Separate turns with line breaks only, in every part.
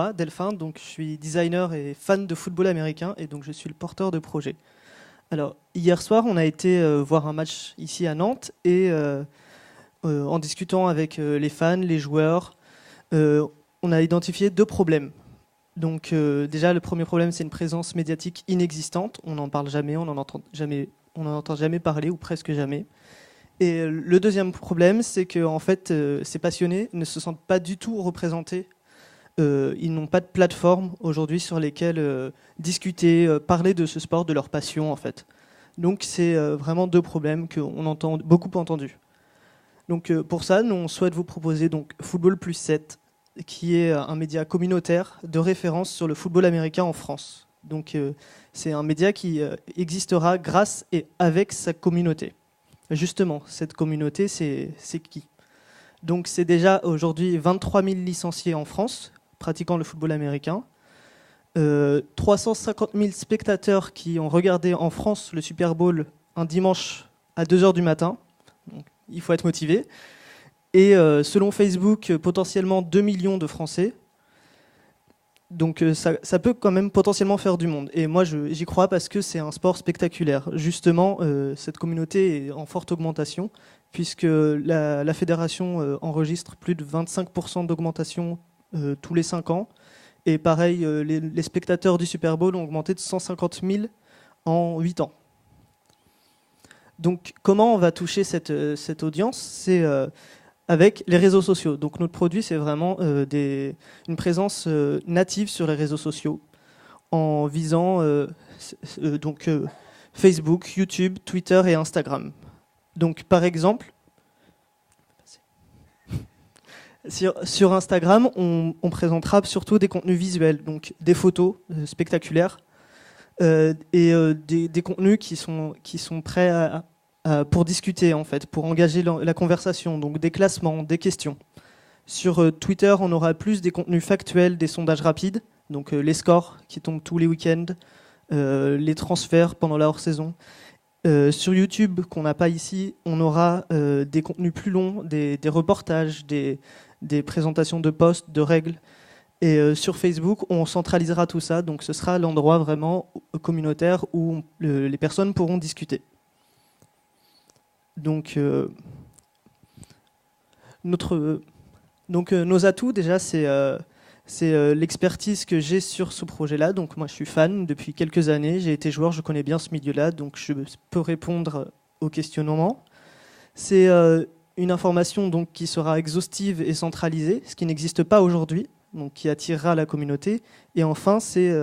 moi, Delphin, donc je suis designer et fan de football américain et donc je suis le porteur de projet. Alors, hier soir, on a été voir un match ici à Nantes et en discutant avec les fans, les joueurs, on a identifié deux problèmes. Donc déjà, le premier problème, c'est une présence médiatique inexistante. On n'en parle jamais, on n'en entend jamais parler ou presque jamais. Et le deuxième problème, c'est que en fait, ces passionnés ne se sentent pas du tout représentés. Ils n'ont pas de plateforme aujourd'hui sur lesquelles discuter, parler de ce sport, de leur passion en fait. Donc c'est vraiment deux problèmes qu'on entend beaucoup entendu. Donc pour ça, nous on souhaite vous proposer donc Football Plus 7, qui est un média communautaire de référence sur le football américain en France. Donc c'est un média qui existera grâce et avec sa communauté. Justement, cette communauté, c'est qui? Donc c'est déjà aujourd'hui 23 000 licenciés en France, pratiquant le football américain. 350 000 spectateurs qui ont regardé en France le Super Bowl un dimanche à 2h du matin. Donc, il faut être motivé. Et selon Facebook, potentiellement 2 millions de Français. Donc ça peut quand même potentiellement faire du monde. Et moi, j'y crois parce que c'est un sport spectaculaire. Justement, cette communauté est en forte augmentation, puisque la fédération enregistre plus de 25% d'augmentation tous les 5 ans. Et pareil, les spectateurs du Super Bowl ont augmenté de 150 000 en 8 ans. Donc comment on va toucher cette audience? C'est avec les réseaux sociaux. Donc notre produit, c'est vraiment une présence native sur les réseaux sociaux, en visant Facebook, YouTube, Twitter et Instagram. Donc par exemple, sur Instagram, on présentera surtout des contenus visuels, donc des photos spectaculaires et des contenus qui sont prêts pour discuter en fait, pour engager la conversation, donc des classements, des questions. Sur Twitter, on aura plus des contenus factuels, des sondages rapides, donc les scores qui tombent tous les week-ends, les transferts pendant la hors-saison. Sur YouTube, qu'on n'a pas ici, on aura des contenus plus longs, des reportages, des présentations de posts, de règles. Et sur Facebook, on centralisera tout ça, donc ce sera l'endroit vraiment communautaire où les personnes pourront discuter. Donc, nos atouts, déjà, c'est l'expertise que j'ai sur ce projet-là. Donc moi, je suis fan depuis quelques années. J'ai été joueur, je connais bien ce milieu-là, donc je peux répondre aux questionnements. C'est une information donc, qui sera exhaustive et centralisée, ce qui n'existe pas aujourd'hui, donc qui attirera la communauté. Et enfin, c'est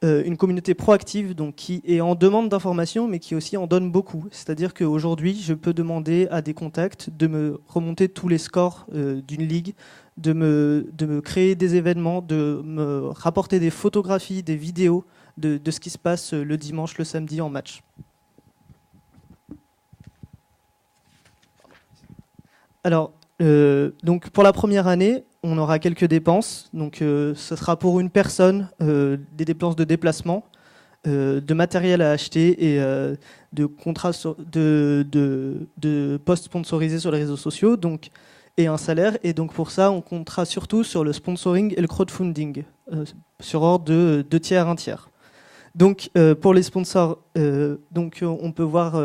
une communauté proactive donc, qui est en demande d'informations, mais qui aussi en donne beaucoup. C'est-à-dire qu'aujourd'hui, je peux demander à des contacts de me remonter tous les scores d'une ligue, de me créer des événements, de me rapporter des photographies, des vidéos de ce qui se passe le dimanche, le samedi en match. Alors, donc pour la première année, on aura quelques dépenses. Donc, ce sera pour une personne des dépenses de déplacement, de matériel à acheter et de contrats de posts sponsorisés sur les réseaux sociaux. Donc, et un salaire. Et donc pour ça, on comptera surtout sur le sponsoring et le crowdfunding, sur ordre de 2 tiers, 1 tiers. Donc pour les sponsors, on peut voir.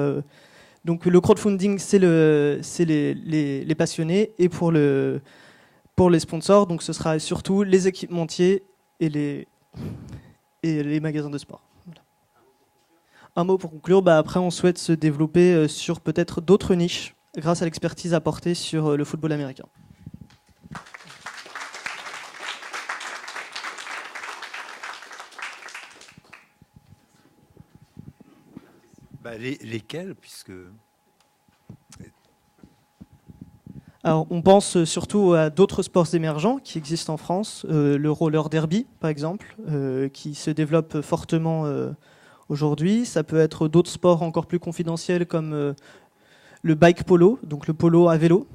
Donc le crowdfunding, c'est les passionnés, et pour les sponsors, donc ce sera surtout les équipementiers et les magasins de sport. Voilà. Un mot pour conclure. Après, on souhaite se développer sur peut-être d'autres niches, grâce à l'expertise apportée sur le football américain.
Lesquels, puisque...
Alors, on pense surtout à d'autres sports émergents qui existent en France, le roller derby, par exemple, qui se développe fortement aujourd'hui. Ça peut être d'autres sports encore plus confidentiels comme le bike polo, donc le polo à vélo,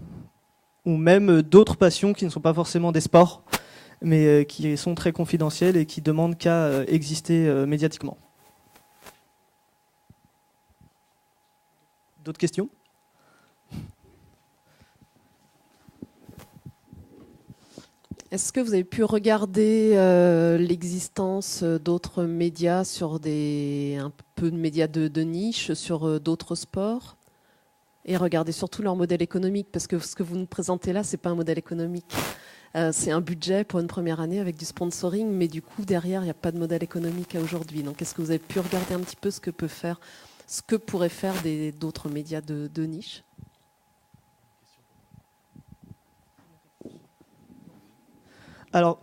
ou même d'autres passions qui ne sont pas forcément des sports, mais qui sont très confidentielles et qui demandent qu'à exister médiatiquement. D'autres questions ?
Est-ce que vous avez pu regarder l'existence d'autres médias sur un peu de médias de niche sur d'autres sports et regarder surtout leur modèle économique, parce que ce que vous nous présentez là, c'est pas un modèle économique. C'est un budget pour une première année avec du sponsoring, mais du coup derrière il n'y a pas de modèle économique à aujourd'hui. Donc est-ce que vous avez pu regarder un petit peu ce que pourraient faire d'autres médias de niche?
Alors,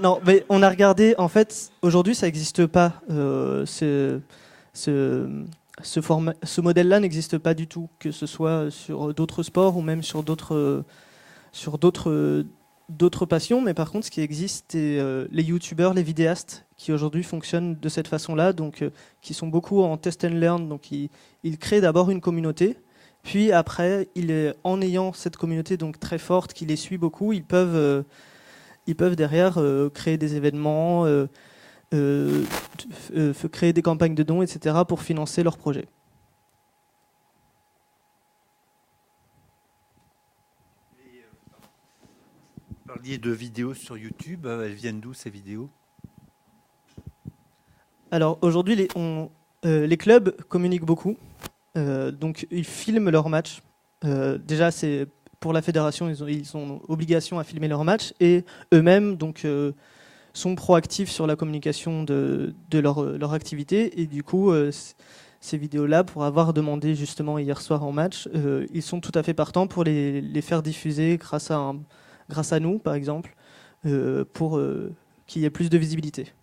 non, mais on a regardé, en fait, aujourd'hui, ça n'existe pas. Ce, ce modèle-là n'existe pas du tout, que ce soit sur d'autres sports ou même sur d'autres passions. Mais par contre, ce qui existe, c'est les youtubeurs, les vidéastes, qui aujourd'hui fonctionnent de cette façon-là, donc qui sont beaucoup en test and learn. Donc, ils créent d'abord une communauté. Puis après, en ayant cette communauté donc très forte qui les suit beaucoup, ils peuvent derrière créer des événements, créer des campagnes de dons, etc. pour financer leurs projets.
Vous parliez de vidéos sur YouTube, elles viennent d'où ces vidéos?
Alors aujourd'hui, les clubs communiquent beaucoup, donc ils filment leurs matchs. Déjà, c'est pour la fédération, ils ont obligation à filmer leurs matchs et eux-mêmes donc sont proactifs sur la communication de leur activité. Et du coup, ces vidéos-là, pour avoir demandé justement hier soir en match, ils sont tout à fait partants pour les faire diffuser grâce à nous, par exemple, pour qu'il y ait plus de visibilité.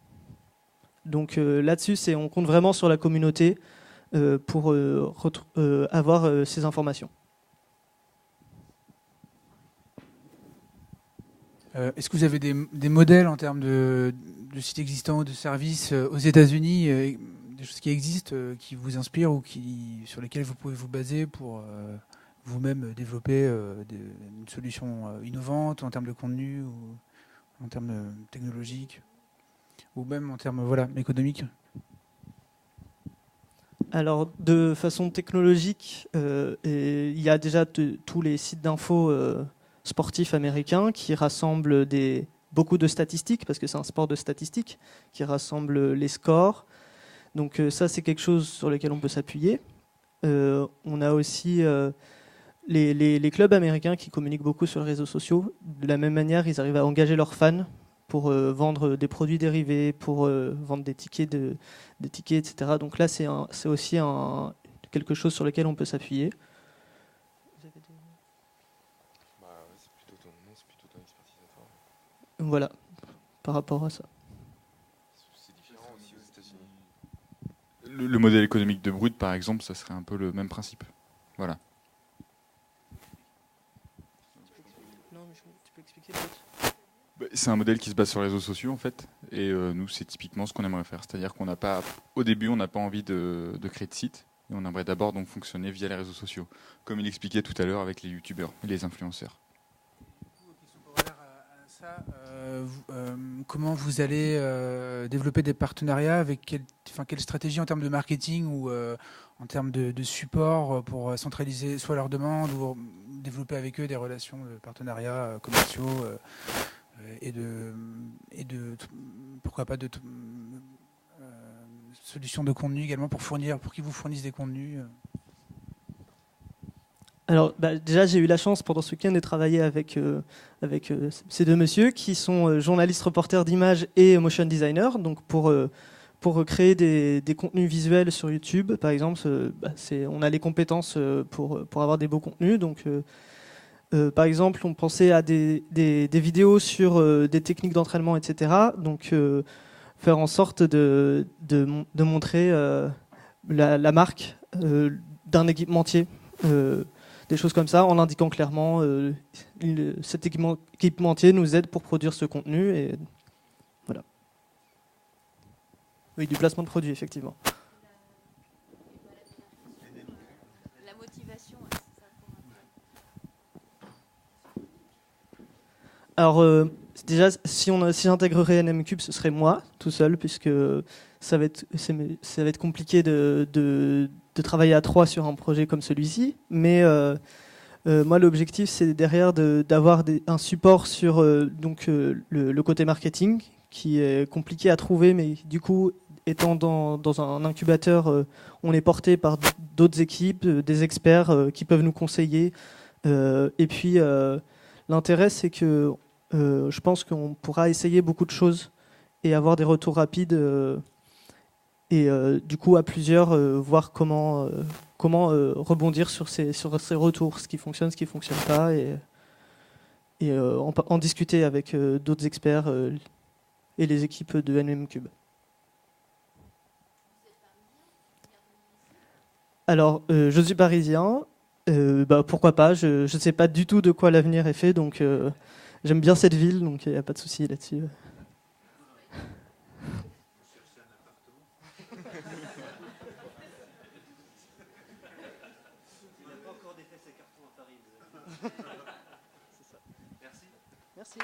Donc là-dessus, on compte vraiment sur la communauté pour avoir ces informations.
Est-ce que vous avez des modèles en termes de sites existants ou de services aux États-Unis, des choses qui existent, qui vous inspirent ou sur lesquelles vous pouvez vous baser pour vous-même développer une solution innovante en termes de contenu ou en termes technologiques ou même en termes économiques?
Alors, de façon technologique, il y a déjà tous les sites d'infos sportifs américains qui rassemblent beaucoup de statistiques, parce que c'est un sport de statistiques, qui rassemble les scores. Donc ça, c'est quelque chose sur lequel on peut s'appuyer. On a aussi les clubs américains qui communiquent beaucoup sur les réseaux sociaux. De la même manière, ils arrivent à engager leurs fans pour vendre des produits dérivés, pour vendre des tickets, etc. Donc là, c'est aussi quelque chose sur lequel on peut s'appuyer.
C'est plutôt ton expertise à toi.
Voilà, par rapport à ça.
C'est différent aussi aux États-Unis. Le modèle économique de Brut, par exemple, ça serait un peu le même principe. Voilà.
Non, mais tu peux expliquer peut-être.
C'est un modèle qui se base sur les réseaux sociaux en fait, et nous c'est typiquement ce qu'on aimerait faire, c'est-à-dire qu'on n'a pas, au début on n'a pas envie de créer de site, et on aimerait d'abord donc fonctionner via les réseaux sociaux, comme il expliquait tout à l'heure avec les youtubeurs et les influenceurs.
Comment vous allez développer des partenariats avec quelle stratégie en termes de marketing ou en termes de support pour centraliser soit leurs demandes ou développer avec eux des relations de partenariats commerciaux et pourquoi pas de solutions de contenu également pour qu'ils vous fournissent des contenus.
Alors déjà, j'ai eu la chance pendant ce week-end de travailler avec ces deux messieurs qui sont journalistes reporters d'images et motion designers. Donc pour créer des contenus visuels sur YouTube, par exemple, on a les compétences pour avoir des beaux contenus. Donc par exemple, on pensait à des vidéos sur des techniques d'entraînement, etc. Donc faire en sorte de montrer la marque d'un équipementier. Des choses comme ça, en indiquant clairement cet équipementier nous aide pour produire ce contenu. Et voilà. Oui, du placement de produits, effectivement.
La motivation, c'est ça pour
Alors, déjà, si j'intégrerais NMCube, ce serait moi, tout seul, puisque ça va être compliqué de travailler à trois sur un projet comme celui-ci. Mais Moi, l'objectif, c'est derrière d'avoir un support sur le côté marketing, qui est compliqué à trouver, mais du coup, étant dans un incubateur, on est porté par d'autres équipes, des experts qui peuvent nous conseiller. Et puis, l'intérêt, c'est que je pense qu'on pourra essayer beaucoup de choses et avoir des retours rapides. Et du coup, à plusieurs, voir comment rebondir sur ces retours, ce qui fonctionne, ce qui ne fonctionne pas, et en discuter avec d'autres experts et les équipes de NM Cube. Alors, je suis parisien, pourquoi pas, je ne sais pas du tout de quoi l'avenir est fait, donc j'aime bien cette ville, donc il n'y a pas de souci là-dessus. Merci.